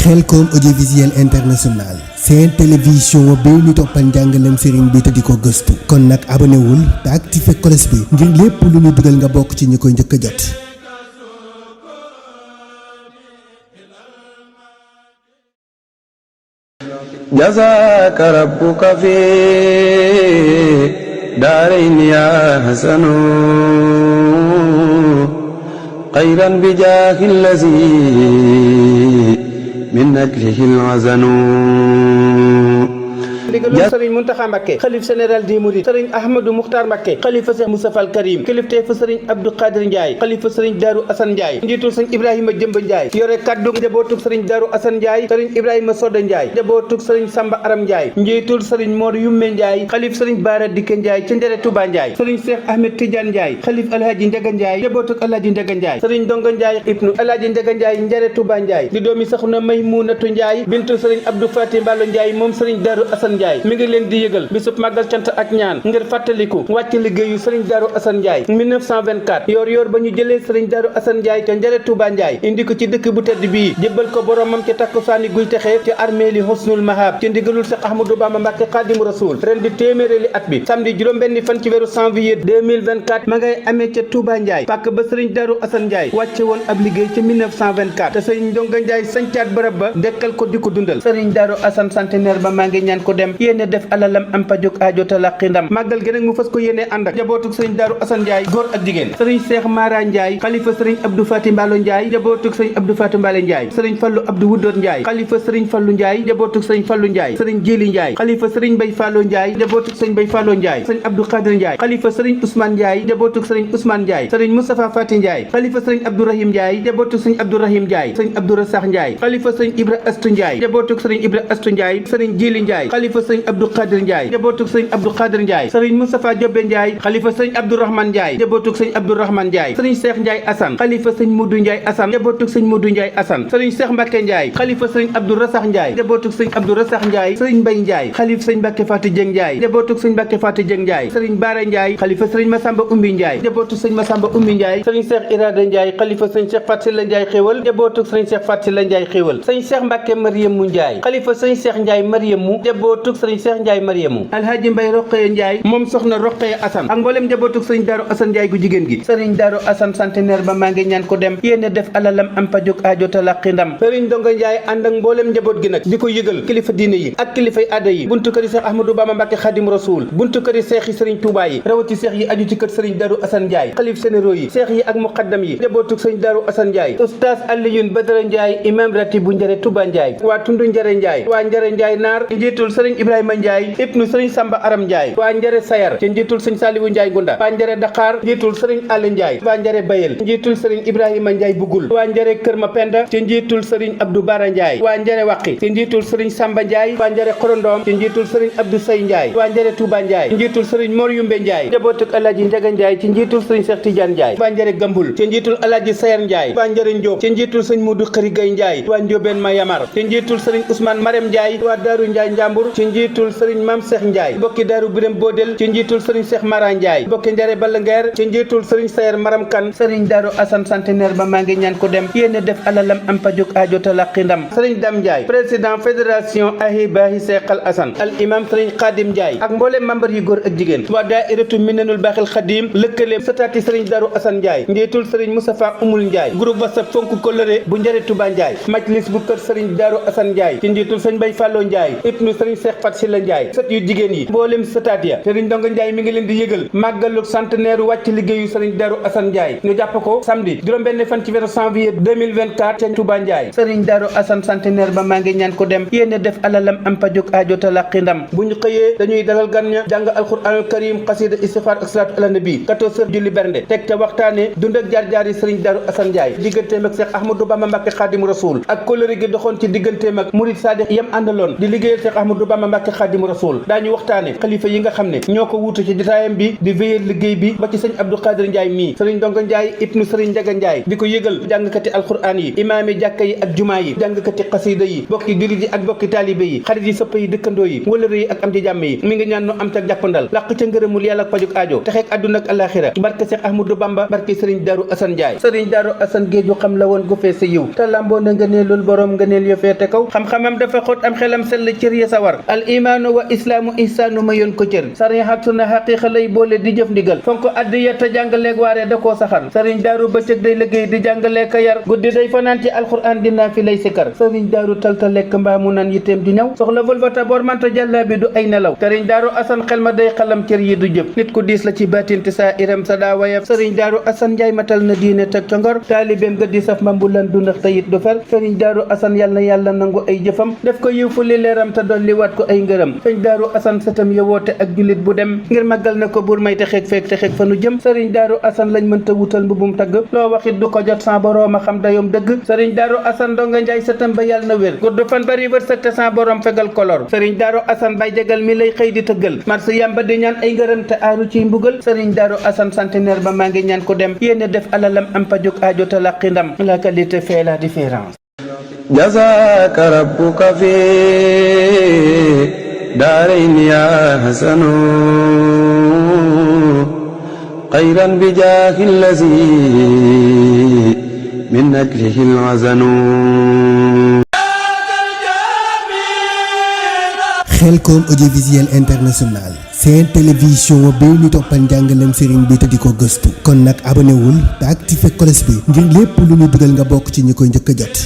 Khelcom audiovisuel international seen télévision bi ñu toppal njàngaleem sëriñ bi te di ko gëstu kon nag abonné wul te activé cloche bi ngir lépp lu ñu dugal nga bokk ci ñi koy njëkk a jot. جزاك ربك في دارين يا حسن خيرا بجاه الذي من أجله العزن ndigalul sëriñ Muntaxa Mbàkke xalif général des mourides sëriñ Ahmadou Muxtaar Mbàkke xalifa Seex Mustafaa al Karim kilifteef fa sëriñ Abdou Khadir Ndiaye xalifa sëriñ Daaru Asan Ndiaye njiitul sëriñ Ibrahima Jëmba Ndiaye yore kaddu njabootug sëriñ Daaru Asan Ndiaye sëriñ Ibrahima Soda Ndiaye njabootug sëriñ Samba Aram Ndiaye njiitul sëriñ Mor Yumme Ndiaye xalif sëriñ Baara Dikke Ndiaye ca Njere Touba Ndiaye sëriñ Seex Ahmed Tidiane Ndiaye xalif Alhaji Njaga Ndiaye njabootug Alhaji Njaga Ndiaye sëriñ Donga Ndiaye ibnu Alhaji Njaga Ndiaye Njere Touba Ndiaye di doomi Soxna Maymunatu Ndiaye bintu sëriñ Abdou Fatim Mballo Ndiaye moom sëriñ Daaru Asan Ndiaye mi ngi leen di yëgal bisub màggal cant ak ñaan ngir fàttaliku wàcc liggéeyu sëriñ Daaru Asan Ndiaye 1924 yor ba ñu jëlee sëriñ Daaru Asan Ndiaye ca Njare Touba Ndiaye indi ko ci dëkk bu tedd bii jébbal ko boromam ca takkusaani guy texe ca armeeli Husnul Mahab ci ndigalul Seex Ahmadou Bamba Mbàkke Xaadimu Rasuul ren di téeméeri at bi samedi juróom-benni fan ci weeru janvier 2024 ma ngay amee ca Touba Ndiaye pàkk ba sëriñ Daaru Asan Ndiaye wàcce woon ab liggéey ca 1924 te sëriñ Ndonga Ndiaye sañcaat bërëb ba dekkal ko di ko dundal sëriñ Daaru Asan centenaire ba maa ngi ñaan ko dem yéene def alalam am pajuk aajo ta laqi ndam màggal gi nag mu fas ko yéene ànd ak njabootug sëriñ Daaru Asan Ndiaye góor ak jigéen sëriñ Seex Mara Ndiaye xalifa sëriñ Abdou Fatim Mballo Ndiaye njabootug sëriñ Abdou Fatim Mballo Ndiaye sëriñ Fallu Abdou Wudoor Ndiaye xalifa sëriñ Fallu Ndiaye njabootug sëriñ Fallu Ndiaye sëriñ Jili Ndiaye xalifa sëriñ Bay Fallo Ndiaye njabootug sëriñ Bay Fallo Ndiaye sëriñ Abdou Khadir Ndiaye xalifa sëriñ Ousmane Ndiaye njabootug sëriñ Ousmane Ndiaye sëriñ Moustapha Fati Ndiaye xalifa sëriñ Abdourahim Ndiaye njabootug sëriñ Abdourahim Ndiaye sëriñ Abdou Rassakh Ndiaye xalifa sëriñ Ibra Astu Ndiaye njabootug sëriñ Ibra Astu Ndiaye sëriñ Jili Ndiaye xalifa sëriñ Abdou Khadir Ndiaye njabootug sëriñ Abdou Khadir Ndiaye sëriñ Moustapha Jobbe Ndiaye xalifa sëriñ Abdourahmane Ndiaye njabootug sëriñ Abdourahmane Ndiaye sëriñ Cheikh Ndiaye Assane xalifa sëriñ Modou Ndiaye Assane njabootug sëriñ Modou Ndiaye Assane sëriñ Cheikh Mbacke Ndiaye xalifa sëriñ Abdou Rassakh Ndiaye njabootug sëriñ Abdou Rassakh Ndiaye sëriñ Mbaye Ndiaye xalifa sëriñ Mbacke Fatou Dieng Ndiaye njabootug sëriñ Mbacke Fatou Dieng Ndiaye sëriñ Bara Ndiaye xalifa sëriñ Massamba Oumy Ndiaye njabootug sëriñ Massamba Oumy Ndiaye sëriñ Cheikh Irada Ndiaye xalifa sëriñ Cheikh Fatou Sylla Ndiaye xéewal njabootug sëriñ Cheikh Fatou Sylla Ndiaye xéewal sëriñ Cheikh Mbacke Mariamu Ndiaye xalifa sëriñ Cheikh Ndiaye Mariamu njabootug sëriñ Cheikh Ndiaye Mariamu Alhaji Mbaye Roqeye Ndiaye moom soxna Roqeye Assane ak mboolem njabootug sëriñ Daaru Asan Ndiaye gu jigéen gi sëriñ Daaru Asan centenaire ba maa ngi ñaan ko dem yéene def alalam am pajuk aajo ta laqi ndam sëriñ Donga Ndiaye ànd ak mboolem njaboot gi nag di ko yëgal kilifa diine yi ak kilifay aada yi buntu kër yi Seex Ahmadou Bamba Mbàkke Xaadimu Rasuul buntu kër yi seex yi sëriñ Touba yi rawati seex yi aju ci kër sëriñ Daaru Asan Ndiaye xalif généraux yi seex yi ak muqaddam yi njabootug sëriñ Daaru Asan Ndiaye oustaz Aliyun Badara Ndiaye imam ratib bu Njare Touba Ndiaye waa tundu Njare Ndiaye waa Njare Ndiaye naar njiitul sëriñ Ibrahima Ndiaye ibnu sëriñ Samba Aram Ndiaye waa Njare Sayar ci njiitul sëriñ Saliwu Ndiaye Gunda waa Njare Dakar njiitul sëriñ Alle Ndiaye waa Njare Bayel njiitul sëriñ Ibrahima Ndiaye Bugul waa Njare Kër Mapenda ci njiitul sëriñ Abdou Bara Ndiaye waa Njare Waqi ci njiitul sëriñ Samba Ndiaye waa Njare Xorondom ci njiitul sëriñ Abdou Say Ndiaye waa Njare Touba Ndiaye njiitul sëriñ Mor Yumbe Ndiaye njabootug Alaaji Njaga Ndiaye ci njiitul sëriñ Cheikh Tidiane Ndiaye waa Njare Gambul ci njiitul Alaaji Sayar Ndiaye waa Njare Njóob ci njiitul sëriñ Modou Xëri Gay Ndiaye waa Njóobeen Ma Yamar ci njiitul sëriñ Ousmane Marem Ndiaye waa Daaru Ndiaye Njambur ci njiitul sëriñ Mam Cheikh Ndiaye bokki Daaru Birem Bodel ci njiitul sëriñ Cheikh Mara Ndiaye bokki Njare Ballangeer ci njiitul sëriñ Sayer Maram Kan sëriñ Daaru Asan centenaire ba maa ngi ñaan ko dem yéene def alalam am pajuk aajo ta laqi ndam sëriñ Dam Ndiaye président fédération Ahibahi Seexal Asan al imam sëriñ Xaadim Ndiaye ak mboolem membre yu góor ak jigéen waa daairatu Minanul Baaxil Xadim lëkkale sëtaati sëriñ Daaru Asan Ndiaye njiitul sëriñ Moustapha Umul Ndiaye groupe WhatsApp fonk kolëre bu Njare Touba Ndiaye majlis bu kër sëriñ Daaru Asan Ndiaye ci njiitul sëriñ Bay Fallo Ndiaye ibnu sëriñ Cheikh Fatou Sylla Ndiaye sët yu jigéen yi mboolem sëtaat ya sëriñ Donga Ndiaye mi ngi leen di yëgal màggalu centenaire wàcc liggéeyu sëriñ Daaru Asan Ndiaye ñu jàpp ko samedi juróom-benn fan ci weeru janvier 2024 ca Touba Ndiaye sëriñ Daaru Asan centenaire ba maa ngi ñaan ko dem yéene def alalam am pajuk aajo ta laqi ndam bu ñu xëyee dañuy dalal gan ña jàng alquranul karim xasida istighfar ak salaatu ala nabi 14 heures julli bernde teg te waxtaane dund ak jaar-jaar yi sëriñ Daaru Asan Ndiaye digganteem ak Seex Ahmadou Bamba Mbàkke Xaadimu Rasuul ak kóllëre gi doxoon ci digganteem ak murid sadiq yam àndaloon di liggéeyal Seex Ahmadou Bamba Mbàkke Xaadimu Rasuul daañu waxtaane xalifa yi nga xam ne ñoo ko wuutu ci jotaayam bi di wéyal liggéey bi ba ci sëñ Abdou Khadir Ndiaye mii sëriñ Ndongo Ndiaye ibnu sëriñ Njaga Ndiaye di ko yëgal jàngkati alquran yi imaami jàkka yi ak jumaa yi jàngkati xasida yi bokki jullit yi ak bokki taalibe yi xarit yi sëpp yi dëkkandoo yi wëlëre yi ak am di jàmm yi mi ngi ñaan nu am ca jàppandal làq ca ngërëmul yàlla ak pajuk aajo texeek àdduna ak alaxira barke Cheikh Ahmadou Bamba barke sëriñ Daaru Asan Ndiaye sëriñ Daaru Asan géeju xam la woon gu fee sa yiw te lamboo na ngëneelul borom ngëneel yo feete kaw xam-xamam dafa xóot am xelam sell cër ya sawar al imaanu wa islaamu ihsaanu ma yoon ko cër sarihat sunna xaqiiqa lay boole di jëf ndigal fonk addiya te jàngaleeg waaree da koo saxar sëriñ Daaru bëccëg day liggéey di jàngaleeg ka yar guddi day fanaan ci alquran dinaa fi lay sikar sëriñ Daaru talta lekk mbaa mu naan yitteem di ñëw soxla volvata bor manta jàlla bi du ay nelaw sëriñ Daaru Asan xel ma day xalam cër yi du jëf nit ku diis la ci baatinti saa iram sa daa wayaf sëriñ Daaru Asan Njaay matal na diine teg ca ngor taalibeem ga di saf mambulan du ndax tayit du fer sëriñ Daaru Asan yàlla na yàlla nangu ay jëfam def ko yiw fu li leeram te dolli waat ko ay ngërëm sëriñ Daaru Asan sëtam ya woote ak jullit bu dem ngir màggal na ko buur may te xeeg feek te xeeg fa nu jëm sëriñ Daaru Asan lañ mënta wutal mbubum tagg loo waxit du ko jot sans borom a xam dayoom dëgg sëriñ Daaru Asan Ndongo Njaay sëtam ba yàlla na wér gudd fan bari wërsëg te sans borom fegal kolor sëriñ Daaru Asan bay jagal mi lay xëy di tëggal marché yamba di ñaan ay ngërëm te aaru ciy mbugal sëriñ Daaru Asan centenaire ba maa ngi ñaan ko dem yéene def alalam am pajuk aajo te laqi ndam la qualité fait la différence jazaaka rabbuka fi daarayni yaa hasanu xayran bi jaahi allazi min ajlihi al-azanu Xelcom audiovisuel international seen télévision bi ñu toppal njàngalem sëriñ bi te di ko gëstu kon nag abonné wul te activé cloche bi ngir lépp lu ñu dugal nga bokk ci ñi koy njëkk a jot